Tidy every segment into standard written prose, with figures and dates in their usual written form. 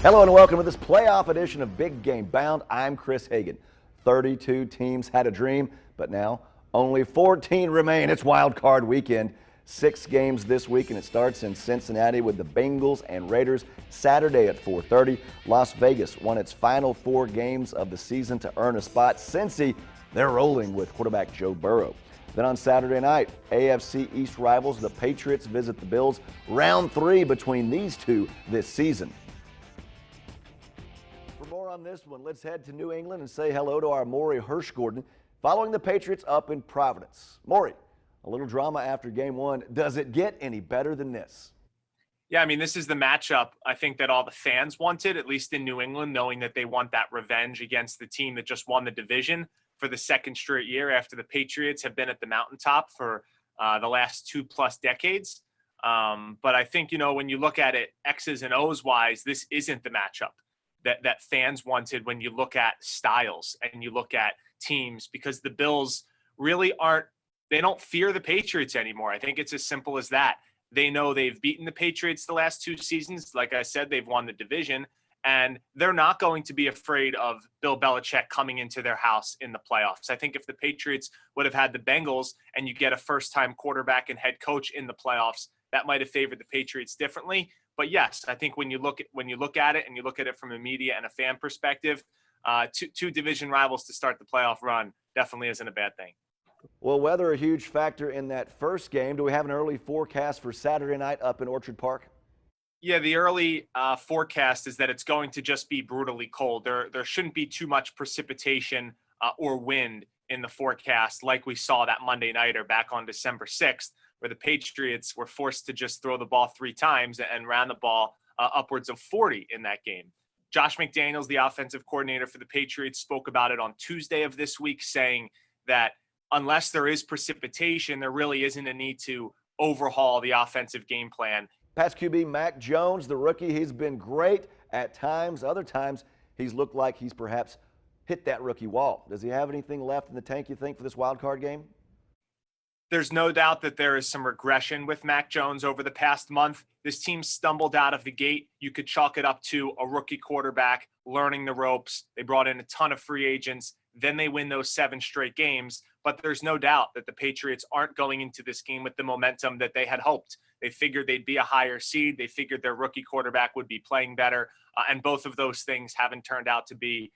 Hello and welcome to this playoff edition of Big Game Bound. I'm Chris Hagan. 32 teams had a dream, but now only 14 remain. It's wild card weekend. 6 games this week, and it starts in Cincinnati with the Bengals and Raiders Saturday at 4:30. Las Vegas won its final 4 games of the season to earn a spot. Cincy, they're rolling with quarterback Joe Burrow. Then on Saturday night, AFC East rivals, the Patriots visit the Bills. Round 3 between these two this season. For more on this one, let's head to New England and say hello to our Maury Hirschgordon following the Patriots up in Providence. Maury, a little drama after game 1. Does it get any better than this? Yeah, I mean, this is the matchup I think that all the fans wanted, at least in New England, knowing that they want that revenge against the team that just won the division for the 2nd straight year after the Patriots have been at the mountaintop for the last 2+ decades. But I think, when you look at it X's and O's wise, this isn't the matchup that fans wanted when you look at styles and you look at teams, because the Bills really they don't fear the Patriots anymore. I think it's as simple as that. They know they've beaten the Patriots the last 2 seasons. Like I said, they've won the division, and they're not going to be afraid of Bill Belichick coming into their house in the playoffs. I think if the Patriots would have had the Bengals and you get a first-time quarterback and head coach in the playoffs, that might have favored the Patriots differently. But yes, I think when you look at it and you look at it from a media and a fan perspective, two division rivals to start the playoff run definitely isn't a bad thing. Well, weather a huge factor in that first game. Do we have an early forecast for Saturday night up in Orchard Park? Yeah, the early forecast is that it's going to just be brutally cold. There shouldn't be too much precipitation or wind in the forecast like we saw that Monday nighter back on December 6th, where the Patriots were forced to just throw the ball 3 times and ran the ball upwards of 40 in that game. Josh McDaniels, the offensive coordinator for the Patriots, spoke about it on Tuesday of this week, saying that unless there is precipitation, there really isn't a need to overhaul the offensive game plan. Pats QB Mac Jones, the rookie, he's been great at times. Other times, he's looked like he's perhaps hit that rookie wall. Does he have anything left in the tank, you think, for this wild card game? There's no doubt that there is some regression with Mac Jones over the past month. This team stumbled out of the gate. You could chalk it up to a rookie quarterback learning the ropes. They brought in a ton of free agents. Then they win those 7 straight games. But there's no doubt that the Patriots aren't going into this game with the momentum that they had hoped. They figured they'd be a higher seed. They figured their rookie quarterback would be playing better. And both of those things haven't turned out to be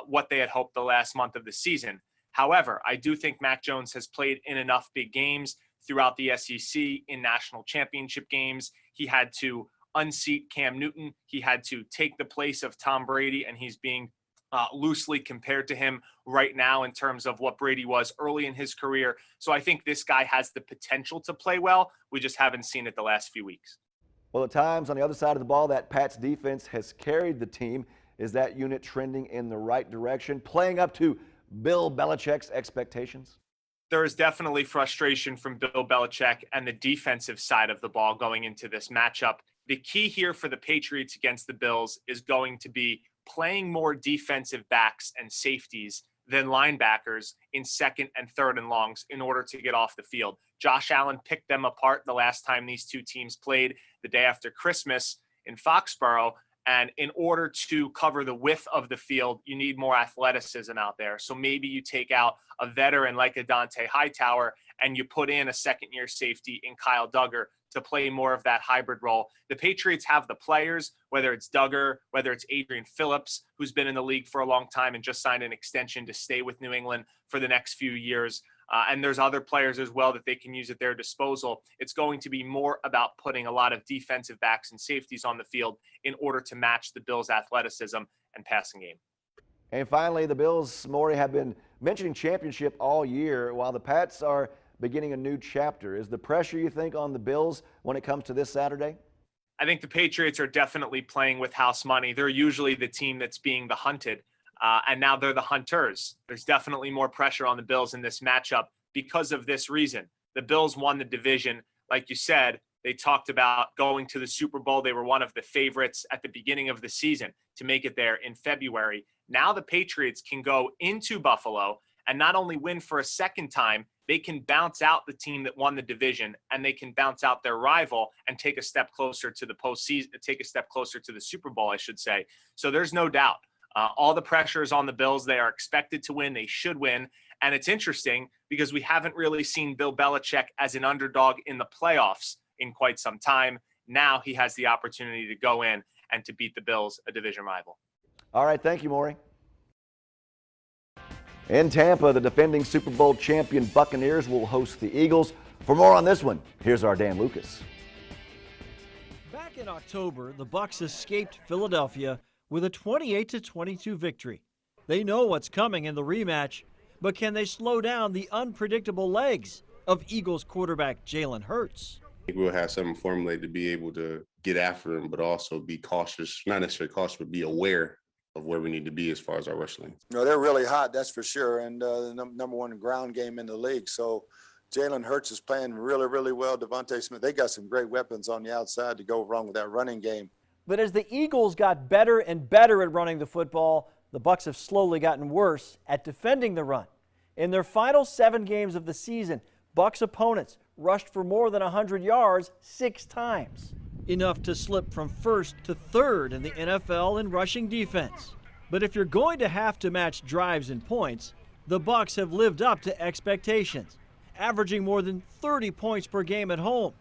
what they had hoped the last month of the season. However, I do think Mac Jones has played in enough big games throughout the SEC in national championship games. He had to unseat Cam Newton. He had to take the place of Tom Brady, and he's being loosely compared to him right now in terms of what Brady was early in his career. So I think this guy has the potential to play well. We just haven't seen it the last few weeks. Well, at times on the other side of the ball, that Pats defense has carried the team. Is that unit trending in the right direction, playing up to Bill Belichick's expectations? There is definitely frustration from Bill Belichick and the defensive side of the ball going into this matchup. The key here for the Patriots against the Bills is going to be playing more defensive backs and safeties than linebackers in 2nd and 3rd and longs in order to get off the field. Josh Allen picked them apart the last time these two teams played the day after Christmas in Foxborough. And in order to cover the width of the field, you need more athleticism out there. So maybe you take out a veteran like a Dante Hightower and you put in a 2nd-year safety in Kyle Duggar to play more of that hybrid role. The Patriots have the players, whether it's Duggar, whether it's Adrian Phillips, who's been in the league for a long time and just signed an extension to stay with New England for the next few years. And there's other players as well that they can use at their disposal. It's going to be more about putting a lot of defensive backs and safeties on the field in order to match the Bills' athleticism and passing game. And finally, the Bills, Maury, have been mentioning championship all year while the Pats are beginning a new chapter. Is the pressure, you think, on the Bills when it comes to this Saturday? I think the Patriots are definitely playing with house money. They're usually the team that's being the hunted, and now they're the hunters. There's definitely more pressure on the Bills in this matchup because of this reason. The Bills won the division. Like you said, they talked about going to the Super Bowl. They were one of the favorites at the beginning of the season to make it there in February. Now the Patriots can go into Buffalo and not only win for a second time, they can bounce out the team that won the division, and they can bounce out their rival and take a step closer to the postseason, take a step closer to the Super Bowl, I should say. So there's no doubt. All the pressure is on the Bills. They are expected to win. They should win. And it's interesting because we haven't really seen Bill Belichick as an underdog in the playoffs in quite some time. Now he has the opportunity to go in and to beat the Bills, a division rival. All right, thank you, Maury. In Tampa, the defending Super Bowl champion Buccaneers will host the Eagles. For more on this one, here's our Dan Lucas. Back in October, the Bucs escaped Philadelphia with a 28-22 victory. They know what's coming in the rematch, but can they slow down the unpredictable legs of Eagles quarterback Jalen Hurts? I think we'll have something formulated to be able to get after them, but also be cautious, not necessarily cautious, but be aware of where we need to be as far as our rush lane. No, they're really hot, that's for sure, and the number one ground game in the league. So Jalen Hurts is playing really, really well. Devontae Smith, they got some great weapons on the outside to go wrong with that running game. But as the Eagles got better and better at running the football, the Bucs have slowly gotten worse at defending the run. In their final 7 games of the season, Bucs opponents rushed for more than 100 yards 6 times. Enough to slip from 1st to 3rd in the NFL in rushing defense. But if you're going to have to match drives and points, the Bucs have lived up to expectations, averaging more than 30 points per game at home.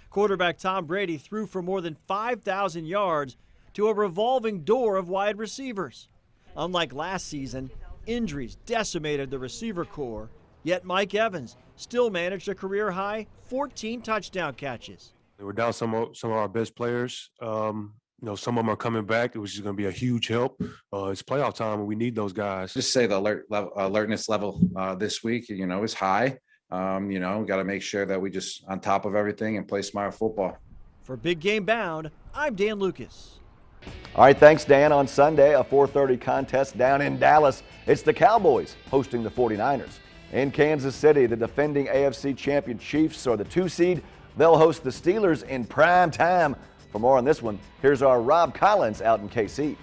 Quarterback Tom Brady threw for more than 5,000 yards to a revolving door of wide receivers. Unlike last season, injuries decimated the receiver corps, yet Mike Evans still managed a career-high 14 touchdown catches. We're down some of our best players. Some of them are coming back, which is going to be a huge help. It's playoff time, and we need those guys. Just say the alertness level this week, is high. Got to make sure that we just on top of everything and play smart football. For Big Game Bound, I'm Dan Lucas. All right, thanks, Dan. On Sunday, a 4:30 contest down in Dallas. It's the Cowboys hosting the 49ers. In Kansas City, the defending AFC champion Chiefs are the 2 seed. They'll host the Steelers in prime time. For more on this one, here's our Rob Collins out in KC.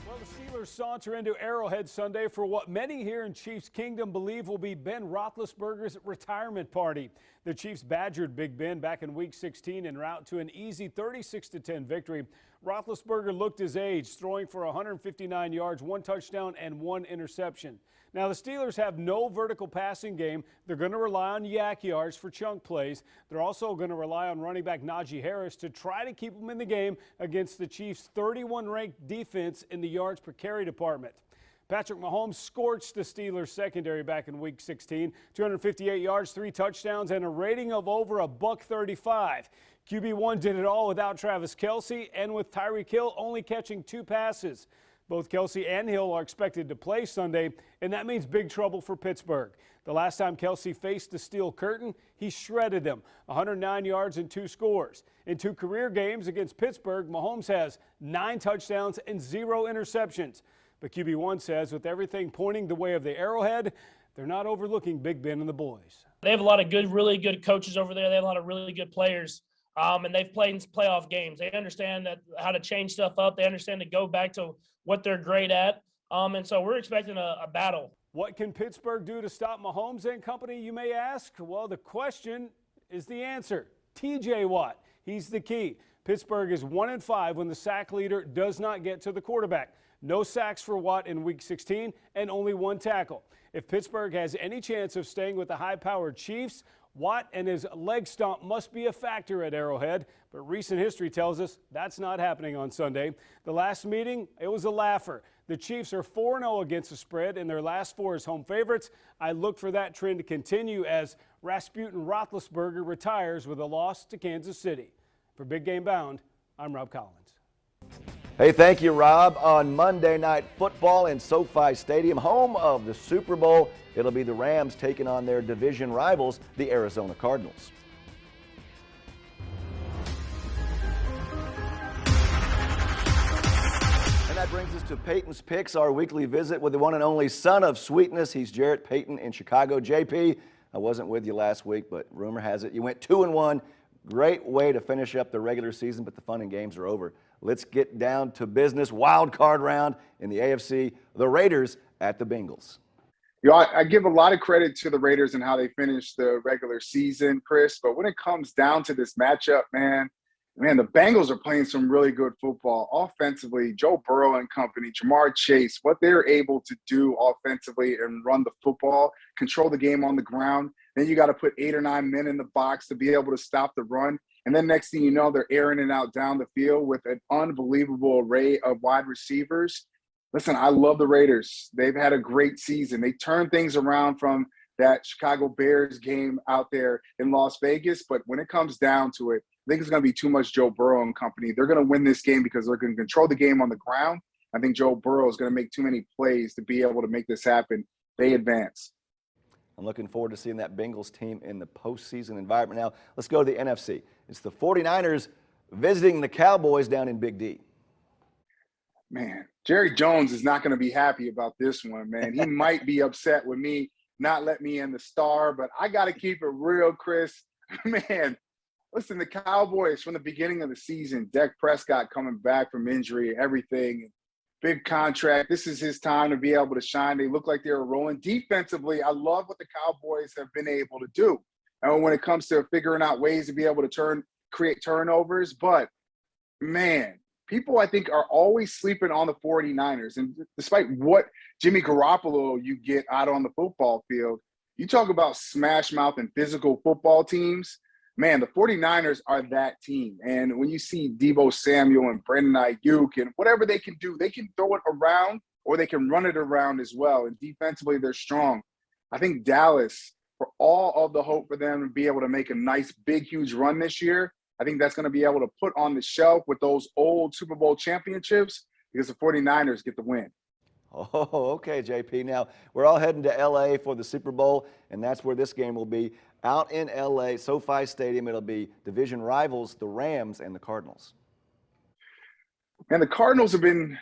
Well, the Steelers saunter into Arrowhead Sunday for what many here in Chiefs Kingdom believe will be Ben Roethlisberger's retirement party. The Chiefs badgered Big Ben back in Week 16 en route to an easy 36-10 victory. Roethlisberger looked his age, throwing for 159 yards, 1 touchdown, and 1 interception. Now, the Steelers have no vertical passing game. They're going to rely on yak yards for chunk plays. They're also going to rely on running back Najee Harris to try to keep them in the game against the Chiefs' 31st-ranked defense in the yards per carry department. Patrick Mahomes scorched the Steelers secondary back in Week 16, 258 yards, 3 touchdowns, and a rating of over $135. QB1 did it all without Travis Kelce and with Tyreek Hill only catching 2 passes. Both Kelce and Hill are expected to play Sunday, and that means big trouble for Pittsburgh. The last time Kelce faced the Steel Curtain, he shredded them, 109 yards and 2 scores. In 2 career games against Pittsburgh, Mahomes has 9 touchdowns and 0 interceptions. But QB1 says with everything pointing the way of the Arrowhead, they're not overlooking Big Ben and the boys. They have a lot of good, really good coaches over there. They have a lot of really good players. And they've played in playoff games. They understand how to change stuff up. They understand to go back to what they're great at. And so we're expecting a battle. What can Pittsburgh do to stop Mahomes and company, you may ask? Well, the question is the answer. T.J. Watt, he's the key. Pittsburgh is 1-5 when the sack leader does not get to the quarterback. No sacks for Watt in Week 16 and only 1 tackle. If Pittsburgh has any chance of staying with the high-powered Chiefs, Watt and his leg stomp must be a factor at Arrowhead, but recent history tells us that's not happening on Sunday. The last meeting, it was a laugher. The Chiefs are 4-0 against the spread in their last 4 as home favorites. I look for that trend to continue as Rasputin Roethlisberger retires with a loss to Kansas City. For Big Game Bound, I'm Rob Collins. Hey, thank you, Rob. On Monday Night Football in SoFi Stadium, home of the Super Bowl, it'll be the Rams taking on their division rivals, the Arizona Cardinals. And that brings us to Peyton's Picks, our weekly visit with the one and only son of sweetness. He's Jarrett Payton in Chicago. JP, I wasn't with you last week, but rumor has it you went 2-1. Great way to finish up the regular season, but the fun and games are over. Let's get down to business. Wild card round in the AFC. The Raiders at the Bengals. I give a lot of credit to the Raiders and how they finished the regular season, Chris. But when it comes down to this matchup, man, the Bengals are playing some really good football offensively. Joe Burrow and company, Jamar Chase, what they're able to do offensively and run the football, control the game on the ground. Then you got to put 8 or 9 men in the box to be able to stop the run. And then next thing you know, they're airing it out down the field with an unbelievable array of wide receivers. Listen, I love the Raiders. They've had a great season. They turned things around from that Chicago Bears game out there in Las Vegas. But when it comes down to it, I think it's going to be too much Joe Burrow and company. They're going to win this game because they're going to control the game on the ground. I think Joe Burrow is going to make too many plays to be able to make this happen. They advance. I'm looking forward to seeing that Bengals team in the postseason environment. Now, let's go to the NFC. It's the 49ers visiting the Cowboys down in Big D. Man, Jerry Jones is not going to be happy about this one, man. He might be upset with me, not let me in the star, but I got to keep it real, Chris. Man, listen, the Cowboys from the beginning of the season, Dak Prescott coming back from injury, everything, big contract. This is his time to be able to shine. They look like they're rolling. Defensively, I love what the Cowboys have been able to do. And when it comes to figuring out ways to be able to create turnovers, but man, people I think are always sleeping on the 49ers. And despite what Jimmy Garoppolo you get out on the football field, you talk about smash mouth and physical football teams. Man, the 49ers are that team. And when you see Deebo Samuel and Brandon Ayuk and whatever they can do, they can throw it around or they can run it around as well. And defensively, they're strong. I think Dallas, for all of the hope for them to be able to make a nice, big, huge run this year, I think that's going to be able to put on the shelf with those old Super Bowl championships because the 49ers get the win. Oh, okay, JP. Now, we're all heading to L.A. for the Super Bowl, and that's where this game will be. Out in L.A., SoFi Stadium, it'll be division rivals, the Rams and the Cardinals. And the Cardinals have been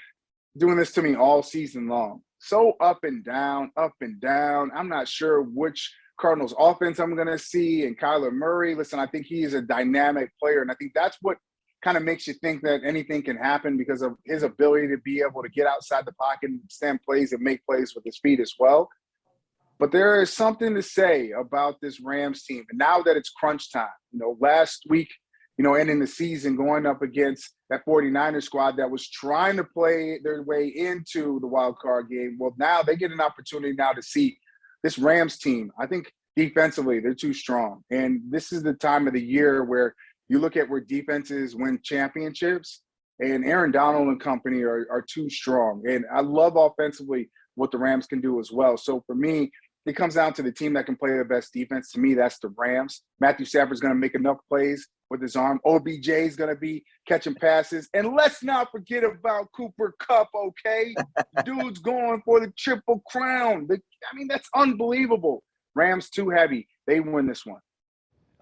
doing this to me all season long. So up and down, up and down. I'm not sure which Cardinals offense I'm going to see. And Kyler Murray, listen, I think he is a dynamic player. And I think that's what kind of makes you think that anything can happen because of his ability to be able to get outside the pocket and stand plays and make plays with his feet as well. But there is something to say about this Rams team. And now that it's crunch time, last week, ending the season going up against that 49ers squad that was trying to play their way into the wild card game. Well, now they get an opportunity now to see this Rams team. I think defensively, they're too strong. And this is the time of the year where you look at where defenses win championships, and Aaron Donald and company are too strong. And I love offensively what the Rams can do as well. So for me, it comes down to the team that can play the best defense. To me, that's the Rams. Matthew Stafford's going to make enough plays with his arm. OBJ is going to be catching passes. And let's not forget about Cooper Kupp, okay? Dude's going for the Triple Crown. That's unbelievable. Rams too heavy. They win this one.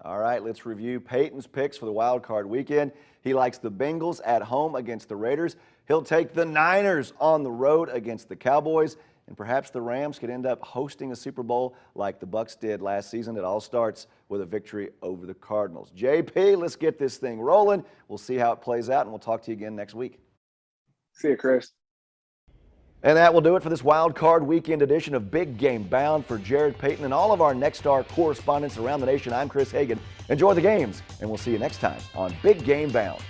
All right, let's review Peyton's picks for the wild card weekend. He likes the Bengals at home against the Raiders. He'll take the Niners on the road against the Cowboys. And perhaps the Rams could end up hosting a Super Bowl like the Bucs did last season. It all starts with a victory over the Cardinals. JP, let's get this thing rolling. We'll see how it plays out, and we'll talk to you again next week. See you, Chris. And that will do it for this Wild Card Weekend edition of Big Game Bound. For Jared Payton and all of our Nexstar correspondents around the nation, I'm Chris Hagan. Enjoy the games, and we'll see you next time on Big Game Bound.